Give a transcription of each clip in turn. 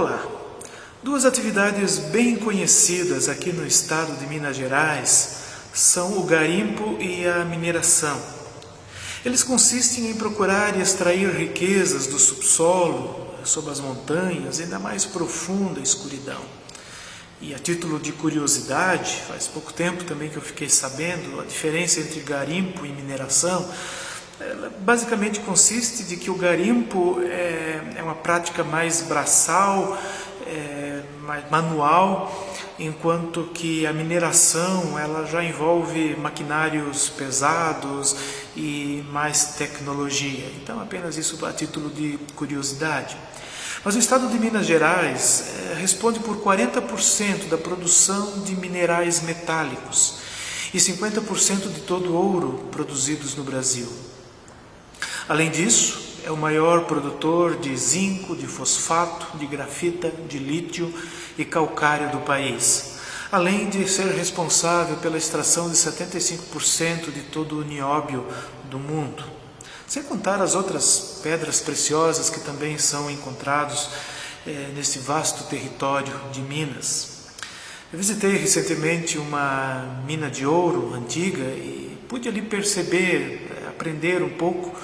Olá! Duas atividades bem conhecidas aqui no estado de Minas Gerais são o garimpo e a mineração. Eles consistem em procurar e extrair riquezas do subsolo, sob as montanhas, ainda mais profunda escuridão. E a título de curiosidade, faz pouco tempo também que eu fiquei sabendo, a diferença entre garimpo e mineração, ela basicamente consiste de que o garimpo é uma prática mais braçal, mais manual, enquanto que a mineração ela já envolve maquinários pesados e mais tecnologia. Então apenas isso a título de curiosidade. Mas o estado de Minas Gerais responde por 40% da produção de minerais metálicos e 50% de todo o ouro produzidos no Brasil. Além disso, é o maior produtor de zinco, de fosfato, de grafita, de lítio e calcário do país, além de ser responsável pela extração de 75% de todo o nióbio do mundo. Sem contar as outras pedras preciosas que também são encontrados nesse vasto território de Minas. Eu visitei recentemente uma mina de ouro antiga e pude ali perceber, aprender um pouco,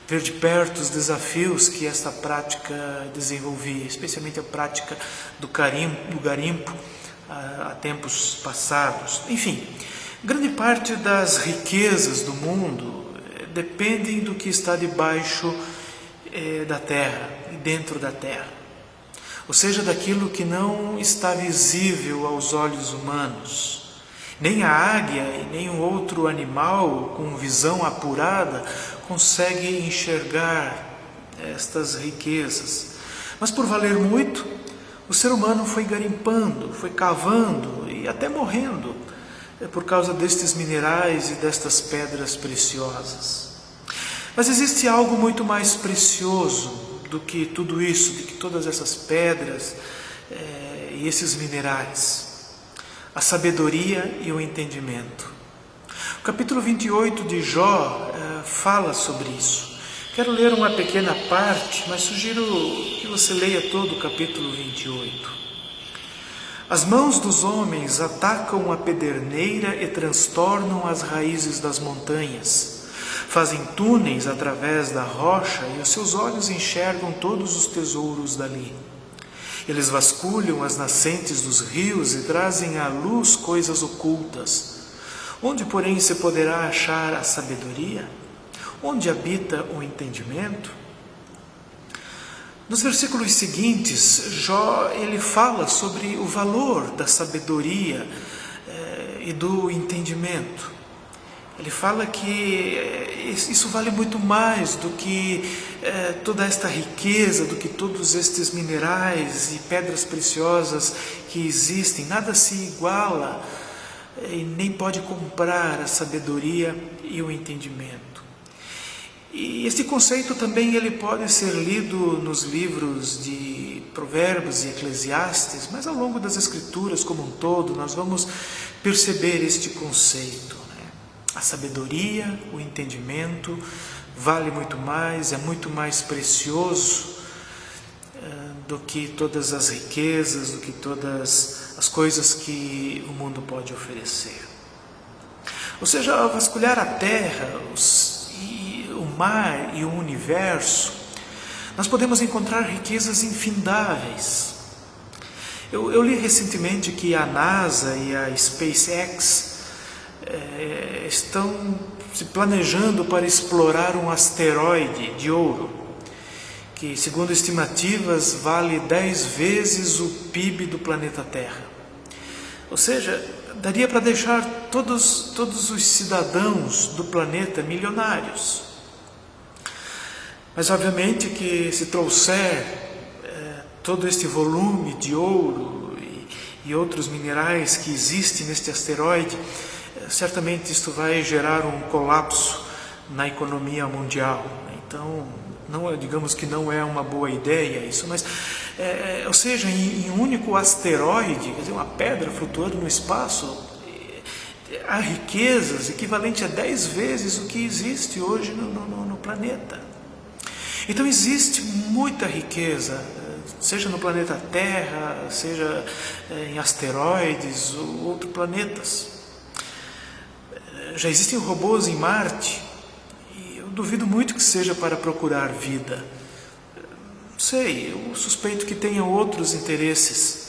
ver de perto os desafios que esta prática desenvolvia, especialmente a prática do garimpo há tempos passados. Enfim, grande parte das riquezas do mundo dependem do que está debaixo da terra e dentro da terra, ou seja, daquilo que não está visível aos olhos humanos. Nem a águia e nenhum outro animal com visão apurada consegue enxergar estas riquezas. Mas por valer muito, o ser humano foi garimpando, foi cavando e até morrendo por causa destes minerais e destas pedras preciosas. Mas existe algo muito mais precioso do que tudo isso, do que todas essas pedras e esses minerais. A sabedoria e o entendimento. O capítulo 28 de Jó fala sobre isso. Quero ler uma pequena parte, mas sugiro que você leia todo o capítulo 28. As mãos dos homens atacam a pederneira e transtornam as raízes das montanhas. Fazem túneis através da rocha e os seus olhos enxergam todos os tesouros dali. Eles vasculham as nascentes dos rios e trazem à luz coisas ocultas. Onde, porém, se poderá achar a sabedoria? Onde habita o entendimento? Nos versículos seguintes, Jó ele fala sobre o valor da sabedoria e do entendimento. Ele fala que isso vale muito mais do que toda esta riqueza, do que todos estes minerais e pedras preciosas que existem. Nada se iguala e nem pode comprar a sabedoria e o entendimento. E este conceito também ele pode ser lido nos livros de Provérbios e Eclesiastes, mas ao longo das Escrituras como um todo nós vamos perceber este conceito. A sabedoria, o entendimento vale muito mais, é muito mais precioso do que todas as riquezas, do que todas as coisas que o mundo pode oferecer. Ou seja, ao vasculhar a terra, o mar e o universo, nós podemos encontrar riquezas infindáveis. Eu li recentemente que a NASA e a SpaceX estão se planejando para explorar um asteroide de ouro, que segundo estimativas vale 10 vezes o PIB do planeta Terra. Ou seja, daria para deixar todos os cidadãos do planeta milionários. Mas obviamente que se trouxer todo este volume de ouro e outros minerais que existem neste asteroide, certamente isto vai gerar um colapso na economia mundial. Então, digamos que não é uma boa ideia isso, mas, ou seja, em um único asteroide, quer dizer, uma pedra flutuando no espaço, há riquezas equivalentes a 10 vezes o que existe hoje no planeta. Então existe muita riqueza seja no planeta Terra, seja em asteroides ou outros planetas. Já existem robôs em Marte, e eu duvido muito que seja para procurar vida. Não sei, eu suspeito que tenha outros interesses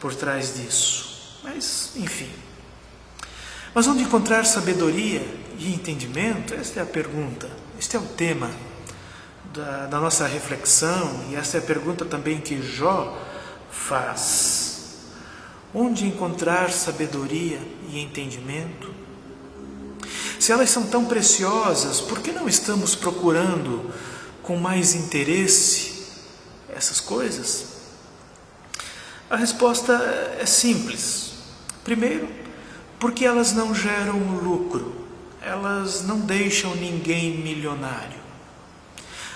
por trás disso. Mas, enfim. Mas onde encontrar sabedoria e entendimento? Esta é a pergunta, este é o tema da nossa reflexão, e essa é a pergunta também que Jó faz. Onde encontrar sabedoria e entendimento? Se elas são tão preciosas, por que não estamos procurando com mais interesse essas coisas? A resposta é simples. Primeiro, porque elas não geram lucro, elas não deixam ninguém milionário.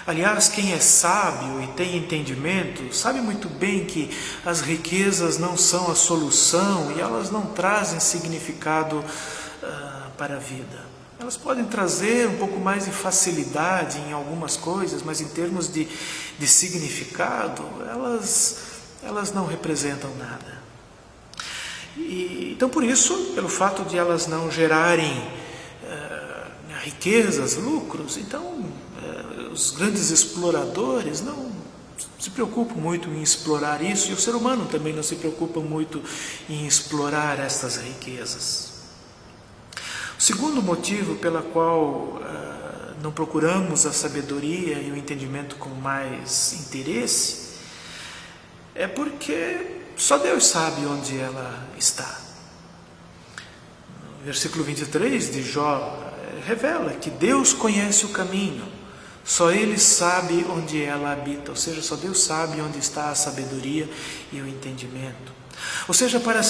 Aliás, quem é sábio e tem entendimento, sabe muito bem que as riquezas não são a solução e elas não trazem significado para a vida. Elas podem trazer um pouco mais de facilidade em algumas coisas, mas em termos de significado, elas não representam nada. Então, por isso, pelo fato de elas não gerarem riquezas, lucros, então os grandes exploradores não se preocupam muito em explorar isso, e o ser humano também não se preocupa muito em explorar estas riquezas. O segundo motivo pela qual não procuramos a sabedoria e o entendimento com mais interesse é porque só Deus sabe onde ela está. No versículo 23 de Jó revela que Deus conhece o caminho, só Ele sabe onde ela habita, ou seja, só Deus sabe onde está a sabedoria e o entendimento. Ou seja, para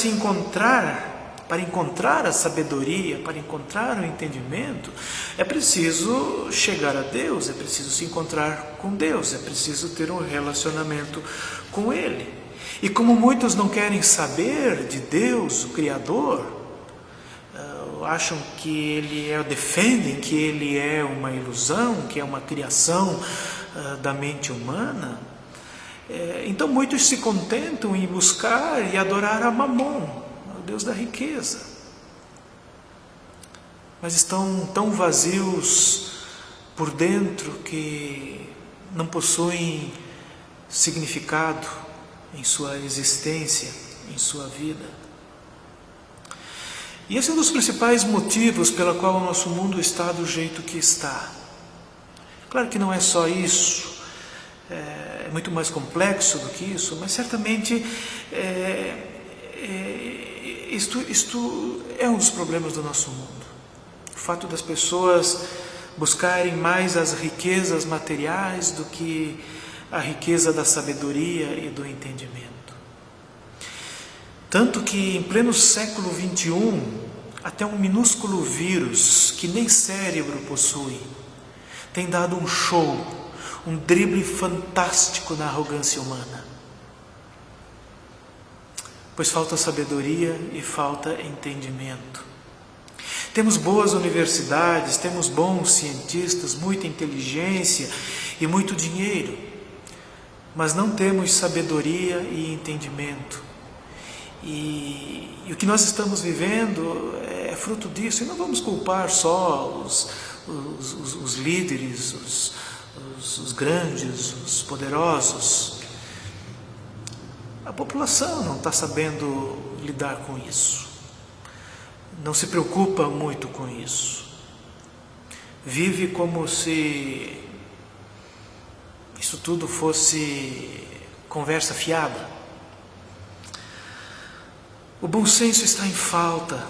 encontrar a sabedoria, para encontrar o entendimento, é preciso chegar a Deus, é preciso se encontrar com Deus, é preciso ter um relacionamento com Ele. E como muitos não querem saber de Deus, o Criador, acham que defendem que Ele é uma ilusão, que é uma criação da mente humana, então muitos se contentam em buscar e adorar a Mamon, o Deus da riqueza. Mas estão tão vazios por dentro que não possuem significado em sua existência, em sua vida. E esse é um dos principais motivos pela qual o nosso mundo está do jeito que está. Claro que não é só isso, é muito mais complexo do que isso, mas certamente isto é um dos problemas do nosso mundo. O fato das pessoas buscarem mais as riquezas materiais do que a riqueza da sabedoria e do entendimento. Tanto que em pleno século XXI, até um minúsculo vírus que nem cérebro possui, tem dado um show, um drible fantástico na arrogância humana. Pois falta sabedoria e falta entendimento. Temos boas universidades, temos bons cientistas, muita inteligência e muito dinheiro, mas não temos sabedoria e entendimento. E o que nós estamos vivendo é fruto disso, e não vamos culpar só os líderes, os grandes, os poderosos. A população não está sabendo lidar com isso, não se preocupa muito com isso, vive como se isso tudo fosse conversa fiada. O bom senso está em falta,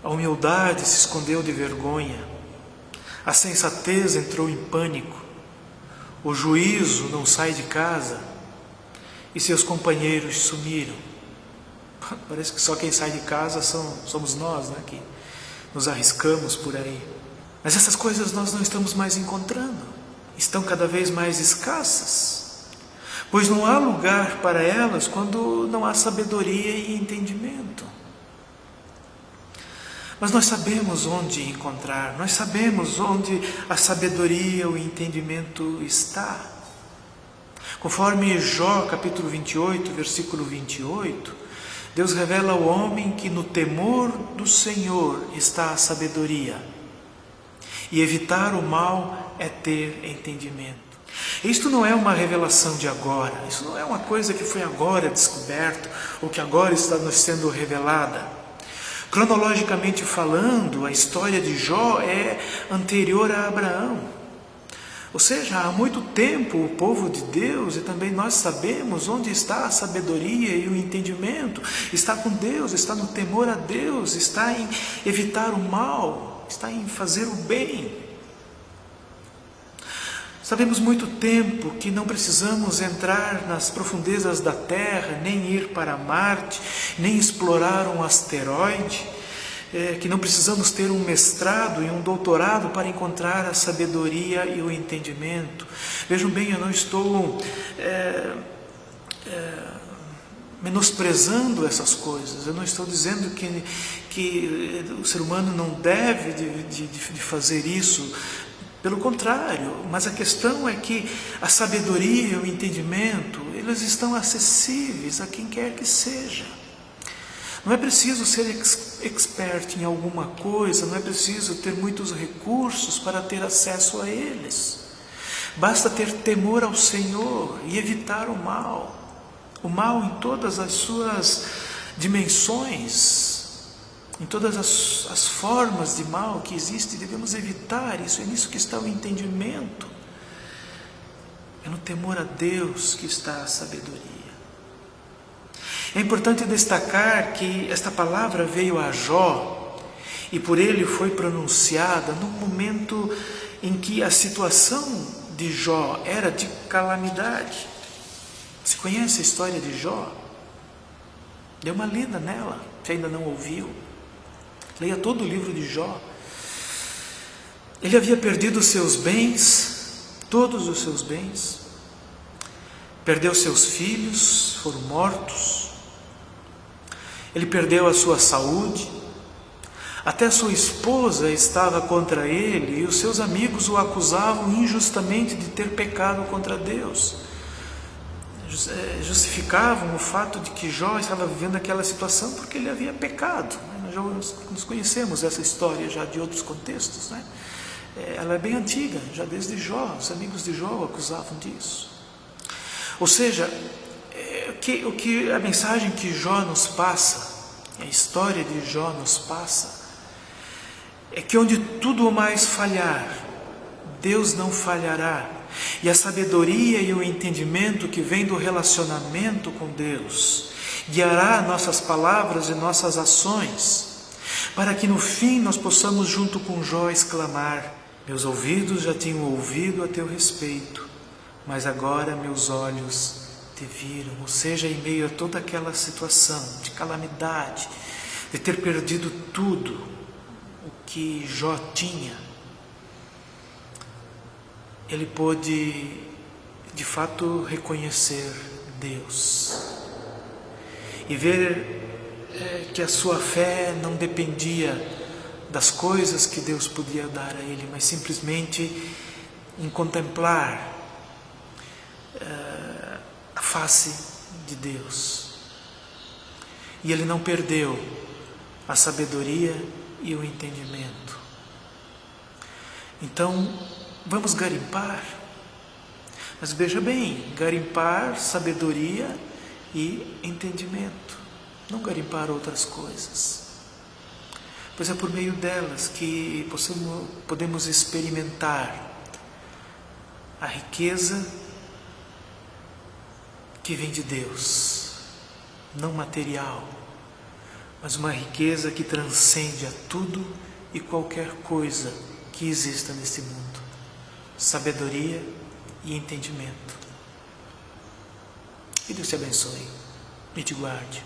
a humildade se escondeu de vergonha, a sensatez entrou em pânico, o juízo não sai de casa e seus companheiros sumiram. Parece que só quem sai de casa somos nós, né, que nos arriscamos por aí. Mas essas coisas nós não estamos mais encontrando, estão cada vez mais escassas. Pois não há lugar para elas quando não há sabedoria e entendimento. Mas nós sabemos onde encontrar, nós sabemos onde a sabedoria, o entendimento está. Conforme Jó, capítulo 28, versículo 28, Deus revela ao homem que no temor do Senhor está a sabedoria, e evitar o mal é ter entendimento. Isto não é uma revelação de agora, isso não é uma coisa que foi agora descoberta, ou que agora está nos sendo revelada. Cronologicamente falando, a história de Jó é anterior a Abraão. Ou seja, há muito tempo o povo de Deus, e também nós sabemos onde está a sabedoria e o entendimento, está com Deus, está no temor a Deus, está em evitar o mal, está em fazer o bem. Sabemos muito tempo que não precisamos entrar nas profundezas da Terra, nem ir para Marte, nem explorar um asteroide, que não precisamos ter um mestrado e um doutorado para encontrar a sabedoria e o entendimento. Vejam bem, eu não estou menosprezando essas coisas, eu não estou dizendo que o ser humano não deve de fazer isso. Pelo contrário, mas a questão é que a sabedoria e o entendimento, eles estão acessíveis a quem quer que seja. Não é preciso ser expert em alguma coisa, não é preciso ter muitos recursos para ter acesso a eles. Basta ter temor ao Senhor e evitar o mal em todas as suas dimensões. Em todas as formas de mal que existem, devemos evitar isso. É nisso que está o entendimento. É no temor a Deus que está a sabedoria. É importante destacar que esta palavra veio a Jó e por ele foi pronunciada num momento em que a situação de Jó era de calamidade. Você conhece a história de Jó? Dê uma lida nela, se ainda não ouviu. Leia todo o livro de Jó. Ele havia perdido os seus bens, todos os seus bens. Perdeu seus filhos, foram mortos. Ele perdeu a sua saúde. Até sua esposa estava contra ele e os seus amigos o acusavam injustamente de ter pecado contra Deus. Justificavam o fato de que Jó estava vivendo aquela situação porque ele havia pecado. Nós conhecemos essa história já de outros contextos, né? Ela é bem antiga, já desde Jó, os amigos de Jó o acusavam disso. Ou seja, a mensagem que Jó nos passa, a história de Jó nos passa, é que onde tudo mais falhar, Deus não falhará. E a sabedoria e o entendimento que vem do relacionamento com Deus guiará nossas palavras e nossas ações, para que no fim nós possamos junto com Jó exclamar: meus ouvidos já tinham ouvido a teu respeito, mas agora meus olhos te viram. Ou seja, em meio a toda aquela situação de calamidade, de ter perdido tudo o que Jó tinha, ele pôde de fato reconhecer Deus e ver que a sua fé não dependia das coisas que Deus podia dar a ele, mas simplesmente em contemplar a face de Deus. E ele não perdeu a sabedoria e o entendimento. Então, vamos garimpar, mas veja bem, garimpar sabedoria e entendimento, não garimpar outras coisas, pois é por meio delas que podemos experimentar a riqueza que vem de Deus, não material, mas uma riqueza que transcende a tudo e qualquer coisa que exista nesse mundo. Sabedoria e entendimento. Que Deus te abençoe e te guarde.